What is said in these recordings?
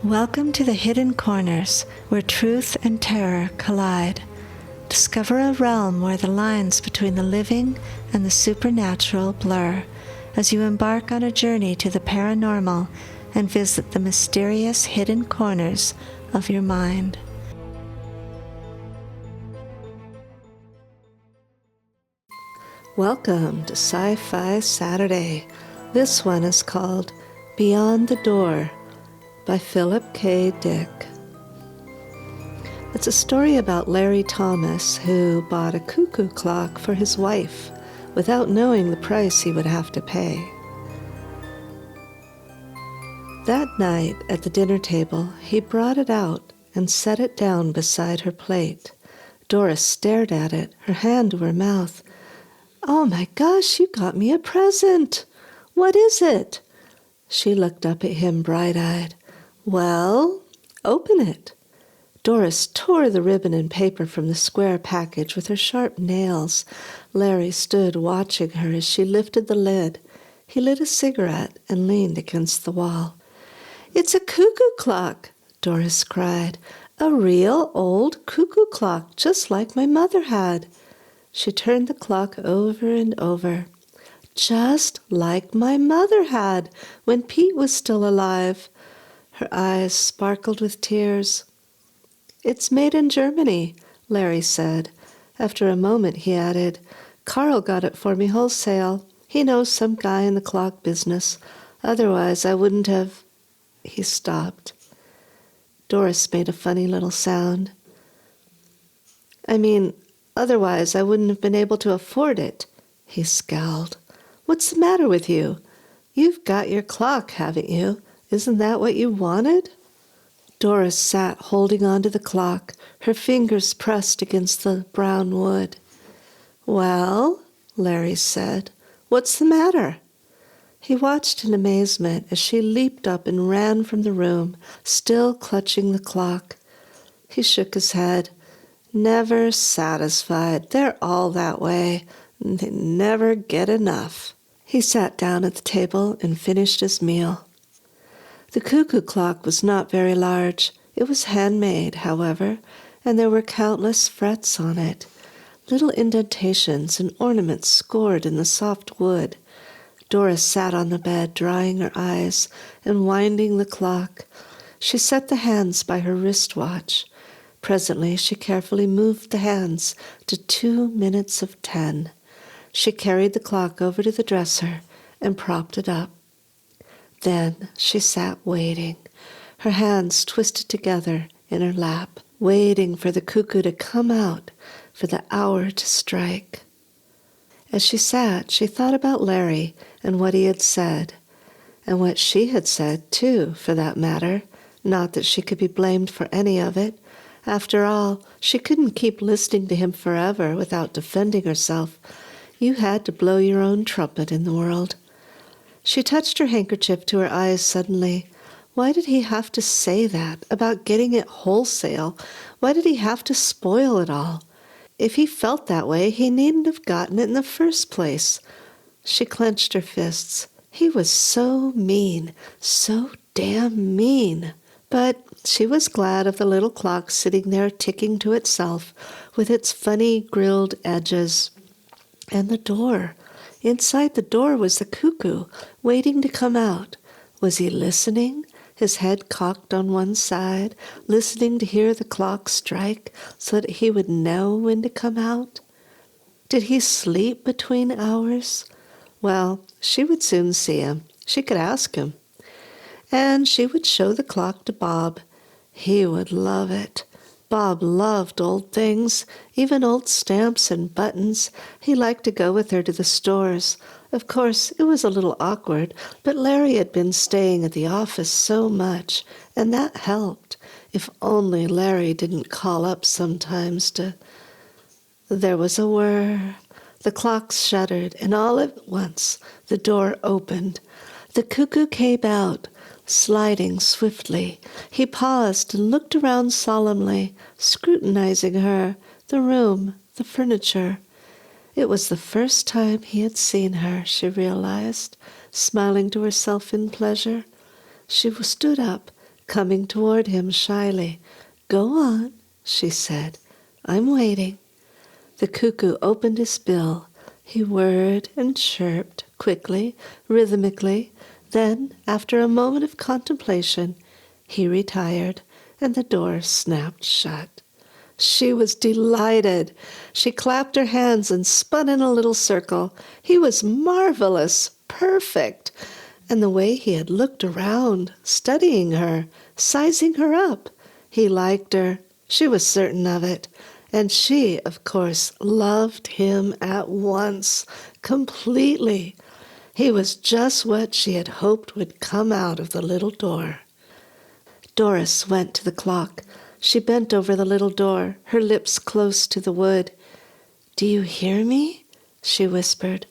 Welcome to the Hidden Corners, where truth and terror collide. Discover a realm where the lines between the living and the supernatural blur, as you embark on a journey to the paranormal and visit the mysterious hidden corners of your mind. Welcome to Sci Fi Saturday. This one is called Beyond the Door by Philip K. Dick. It's a story about Larry Thomas, who bought a cuckoo clock for his wife without knowing the price he would have to pay. That night at the dinner table, he brought it out and set it down beside her plate. Doris stared at it, her hand to her mouth. "Oh my gosh, you got me a present! What is it?" She looked up at him bright-eyed. "Well, open it." Doris tore the ribbon and paper from the square package with her sharp nails. Larry stood watching her as she lifted the lid. He lit a cigarette and leaned against the wall. "It's a cuckoo clock," Doris cried. "A real old cuckoo clock, just like my mother had." She turned the clock over and over. "Just like my mother had when Pete was still alive." Her eyes sparkled with tears. "It's made in Germany," Larry said. After a moment, he added, "Carl got it for me wholesale. He knows some guy in the clock business. Otherwise, I wouldn't have—" He stopped. Doris made a funny little sound. Otherwise, I wouldn't have been able to afford it." He scowled. "What's the matter with you? You've got your clock, haven't you? Isn't that what you wanted?" Doris sat holding on to the clock, her fingers pressed against the brown wood. "Well," Larry said, "what's the matter?" He watched in amazement as she leaped up and ran from the room, still clutching the clock. He shook his head. "Never satisfied. They're all that way. They never get enough." He sat down at the table and finished his meal. The cuckoo clock was not very large. It was handmade, however, and there were countless frets on it, little indentations and ornaments scored in the soft wood. Doris sat on the bed, drying her eyes and winding the clock. She set the hands by her wristwatch. Presently, she carefully moved the hands to 2 minutes of 10. She carried the clock over to the dresser and propped it up. Then she sat waiting, her hands twisted together in her lap, waiting for the cuckoo to come out, for the hour to strike. As she sat, she thought about Larry and what he had said, and what she had said, too, for that matter. Not that she could be blamed for any of it. After all, she couldn't keep listening to him forever without defending herself. You had to blow your own trumpet in the world. She touched her handkerchief to her eyes suddenly. Why did he have to say that about getting it wholesale? Why did he have to spoil it all? If he felt that way, he needn't have gotten it in the first place. She clenched her fists. He was so mean, so damn mean. But she was glad of the little clock sitting there ticking to itself with its funny grilled edges. And the door. Inside the door was the cuckoo, waiting to come out. Was he listening, his head cocked on one side, listening to hear the clock strike so that he would know when to come out? Did he sleep between hours? Well, she would soon see him. She could ask him. And she would show the clock to Bob. He would love it. Bob loved old things, even old stamps and buttons. He liked to go with her to the stores. Of course, it was a little awkward, but Larry had been staying at the office so much, and that helped. If only Larry didn't call up sometimes to... There was a whir. The clock shuddered, and all at once the door opened. The cuckoo came out, sliding swiftly. He paused and looked around solemnly, scrutinizing her, the room, the furniture. It was the first time he had seen her, she realized, smiling to herself in pleasure. She stood up, coming toward him shyly. "Go on," she said. "I'm waiting." The cuckoo opened his bill. He whirred and chirped, quickly, rhythmically. Then, after a moment of contemplation, he retired, and the door snapped shut. She was delighted. She clapped her hands and spun in a little circle. He was marvelous, perfect. And the way he had looked around, studying her, sizing her up. He liked her. She was certain of it. And she, of course, loved him at once, completely. He was just what she had hoped would come out of the little door. Doris went to the clock. She bent over the little door, her lips close to the wood. "Do you hear me?" she whispered.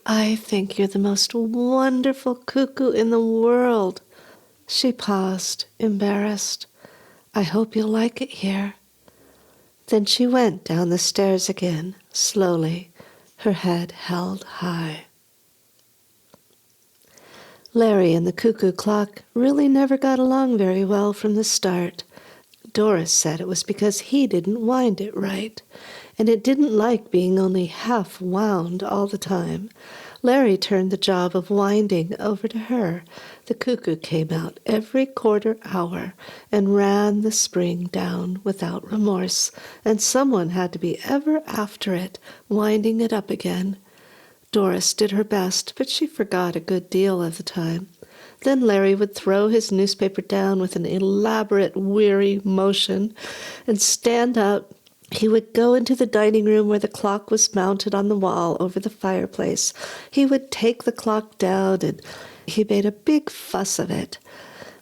"I think you're the most wonderful cuckoo in the world." She paused, embarrassed. "I hope you'll like it here." Then she went down the stairs again, slowly, her head held high. Larry and the cuckoo clock really never got along very well from the start. Doris said it was because he didn't wind it right, and it didn't like being only half wound all the time. Larry turned the job of winding over to her. The cuckoo came out every quarter hour and ran the spring down without remorse, and someone had to be ever after it, winding it up again. Doris did her best, but she forgot a good deal of the time. Then Larry would throw his newspaper down with an elaborate, weary motion and stand up. He would go into the dining room where the clock was mounted on the wall over the fireplace. He would take the clock down, and he made a big fuss of it.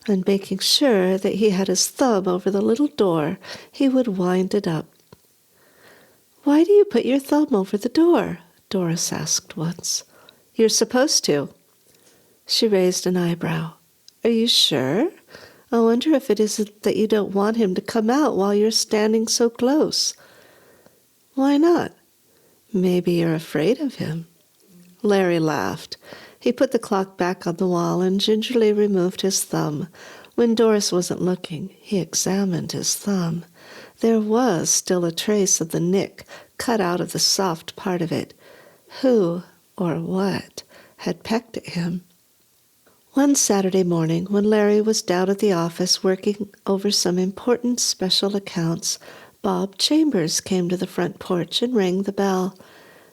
And making sure that he had his thumb over the little door, he would wind it up. "Why do you put your thumb over the door?" Doris asked once. "You're supposed to." She raised an eyebrow. "Are you sure? I wonder if it isn't that you don't want him to come out while you're standing so close." "Why not?" "Maybe you're afraid of him." Larry laughed. He put the clock back on the wall and gingerly removed his thumb. When Doris wasn't looking, he examined his thumb. There was still a trace of the nick cut out of the soft part of it. Who, or what, had pecked at him? One Saturday morning, when Larry was down at the office working over some important special accounts, Bob Chambers came to the front porch and rang the bell.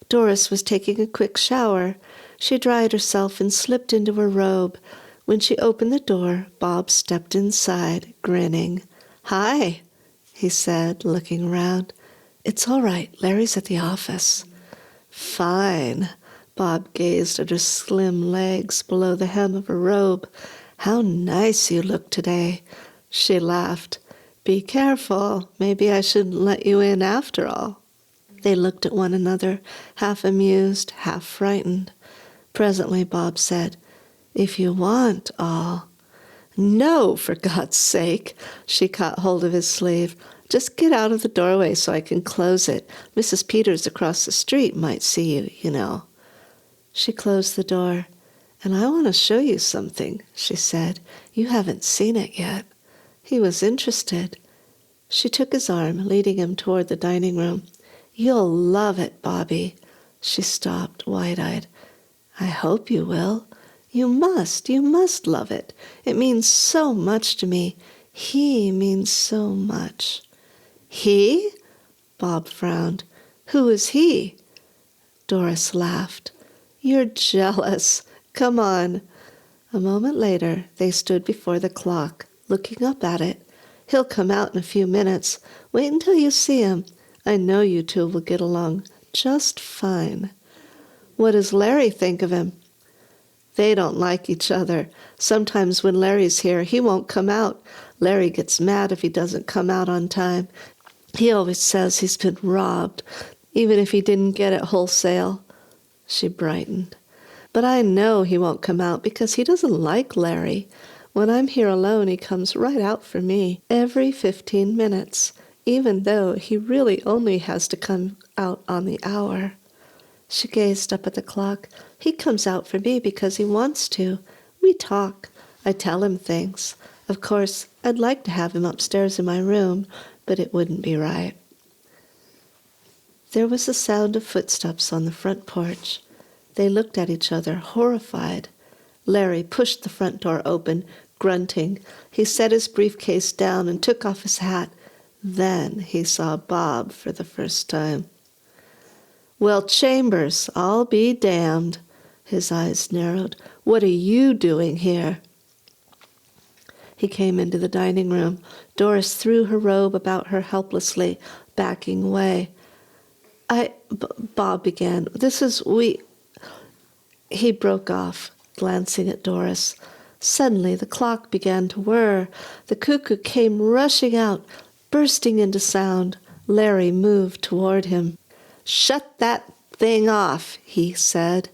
Doris was taking a quick shower. She dried herself and slipped into her robe. When she opened the door, Bob stepped inside, grinning. "Hi," he said, looking around. "It's all right. Larry's at the office." "Fine." Bob gazed at her slim legs below the hem of her robe. "How nice you look today." She laughed. "Be careful. Maybe I shouldn't let you in after all." They looked at one another, half amused, half frightened. Presently Bob said, "If you want, I'll—" "No, for God's sake." She caught hold of his sleeve. "Just get out of the doorway so I can close it. Mrs. Peters across the street might see you, you know." She closed the door. "And I want to show you something," she said. "You haven't seen it yet." He was interested. She took his arm, leading him toward the dining room. "You'll love it, Bobby." She stopped, wide-eyed. "I hope you will. You must love it. It means so much to me. He means so much." "He?" Bob frowned. "Who is he?" Doris laughed. "You're jealous. Come on." A moment later, they stood before the clock, looking up at it. "He'll come out in a few minutes. Wait until you see him. I know you two will get along just fine." "What does Larry think of him?" "They don't like each other. Sometimes when Larry's here, he won't come out. Larry gets mad if he doesn't come out on time. He always says he's been robbed, even if he didn't get it wholesale." She brightened. "But I know he won't come out because he doesn't like Larry. When I'm here alone, he comes right out for me every 15 minutes, even though he really only has to come out on the hour." She gazed up at the clock. "He comes out for me because he wants to. We talk. I tell him things Of course, I'd like to have him upstairs in my room, but it wouldn't be right. There was the sound of footsteps on the front porch. They looked at each other, horrified. Larry pushed the front door open, grunting. He set his briefcase down and took off his hat. Then he saw Bob for the first time. "Well, Chambers, I'll be damned." His eyes narrowed. "What are you doing here?" He came into the dining room. Doris threw her robe about her helplessly, backing away. Bob began. He broke off, glancing at Doris. Suddenly the clock began to whir. The cuckoo came rushing out, bursting into sound. Larry moved toward him. "Shut that thing off," he said.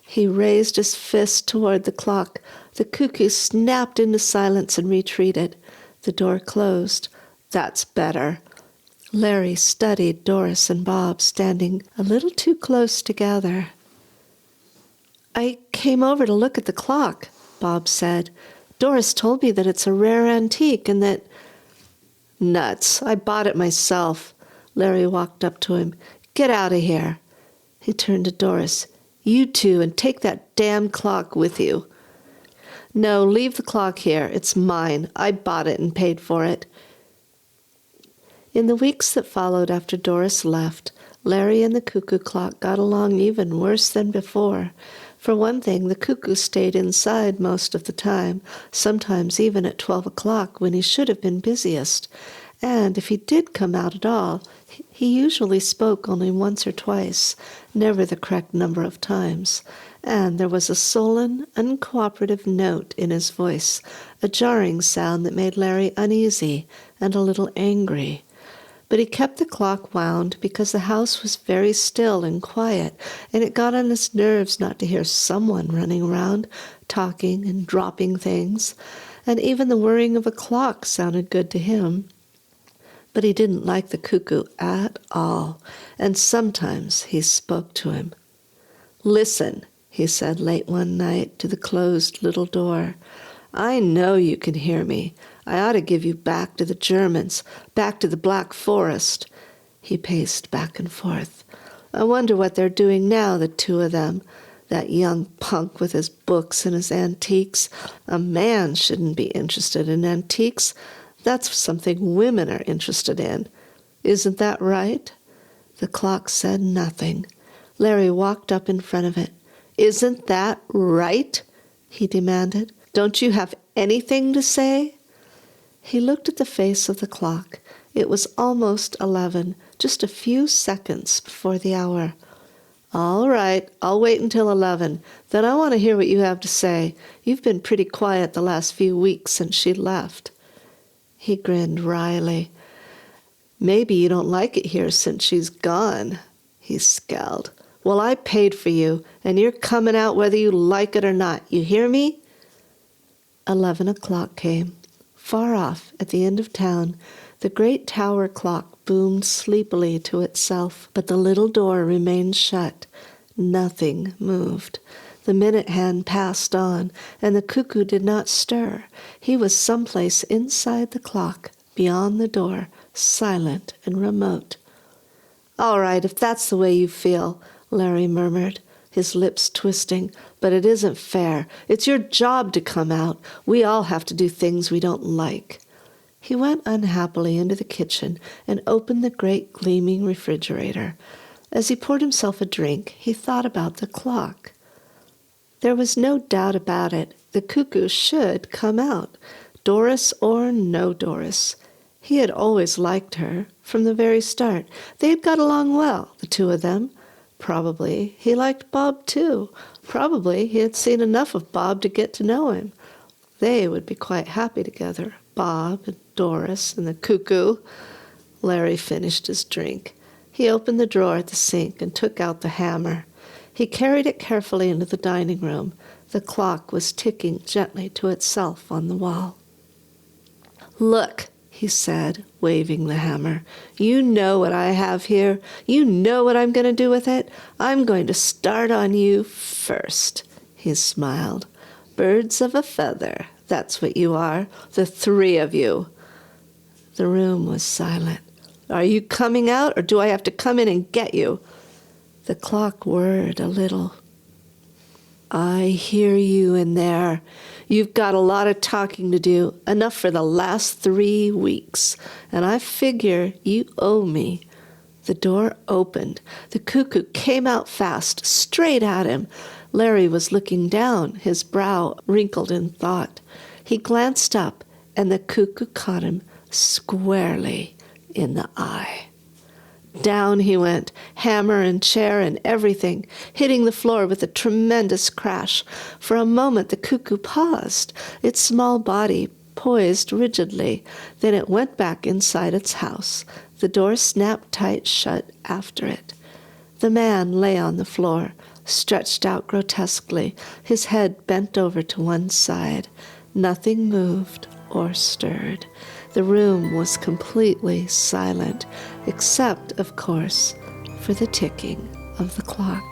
He raised his fist toward the clock. The cuckoo snapped into silence and retreated. The door closed. "That's better." Larry studied Doris and Bob standing a little too close together. "I came over to look at the clock," Bob said. "Doris told me that it's a rare antique and that—" "Nuts. I bought it myself." Larry walked up to him. "Get out of here." He turned to Doris. "You two, and take that damn clock with you." "No, leave the clock here. It's mine. I bought it and paid for it." In the weeks that followed after Doris left, Larry and the cuckoo clock got along even worse than before. For one thing, the cuckoo stayed inside most of the time, sometimes even at 12 o'clock when he should have been busiest. And if he did come out at all, he usually spoke only once or twice, never the correct number of times. And there was a sullen, uncooperative note in his voice, a jarring sound that made Larry uneasy and a little angry. But he kept the clock wound because the house was very still and quiet, and it got on his nerves not to hear someone running around, talking and dropping things. And even the whirring of a clock sounded good to him. But he didn't like the cuckoo at all, and sometimes he spoke to him. "Listen," he said late one night to the closed little door. "I know you can hear me. I ought to give you back to the Germans, back to the Black Forest." He paced back and forth. "I wonder what they're doing now, the two of them. That young punk with his books and his antiques. A man shouldn't be interested in antiques. That's something women are interested in. Isn't that right?" The clock said nothing. Larry walked up in front of it. "Isn't that right?" he demanded. "Don't you have anything to say?" He looked at the face of the clock. It was almost 11, just a few seconds before the hour. "All right, I'll wait until 11. Then I want to hear what you have to say. You've been pretty quiet the last few weeks since she left." He grinned wryly. "Maybe you don't like it here since she's gone." He scowled. "Well, I paid for you, and you're coming out whether you like it or not. You hear me?" 11 o'clock came. Far off, at the end of town, the great tower clock boomed sleepily to itself, but the little door remained shut. Nothing moved. The minute hand passed on, and the cuckoo did not stir. He was someplace inside the clock, beyond the door, silent and remote. "All right, if that's the way you feel," Larry murmured, his lips twisting. "But it isn't fair. It's your job to come out. We all have to do things we don't like." He went unhappily into the kitchen and opened the great gleaming refrigerator. As he poured himself a drink, he thought about the clock. There was no doubt about it. The cuckoo should come out, Doris or no Doris. He had always liked her, from the very start. They had got along well, the two of them. Probably he liked Bob, too. Probably he had seen enough of Bob to get to know him. They would be quite happy together, Bob and Doris and the cuckoo. Larry finished his drink. He opened the drawer at the sink and took out the hammer. He carried it carefully into the dining room. The clock was ticking gently to itself on the wall. "Look," he said, waving the hammer. "You know what I have here. You know what I'm going to do with it. I'm going to start on you first." He smiled. "Birds of a feather. That's what you are, the three of you." The room was silent. "Are you coming out, or do I have to come in and get you?" The clock whirred a little. "I hear you in there. You've got a lot of talking to do, enough for the last 3 weeks, and I figure you owe me." The door opened. The cuckoo came out fast, straight at him. Larry was looking down, his brow wrinkled in thought. He glanced up, and the cuckoo caught him squarely in the eye. Down he went, hammer and chair and everything, hitting the floor with a tremendous crash. For a moment the cuckoo paused, its small body poised rigidly. Then it went back inside its house. The door snapped tight shut after it. The man lay on the floor, stretched out grotesquely, his head bent over to one side. Nothing moved or stirred. The room was completely silent, except, of course, for the ticking of the clock.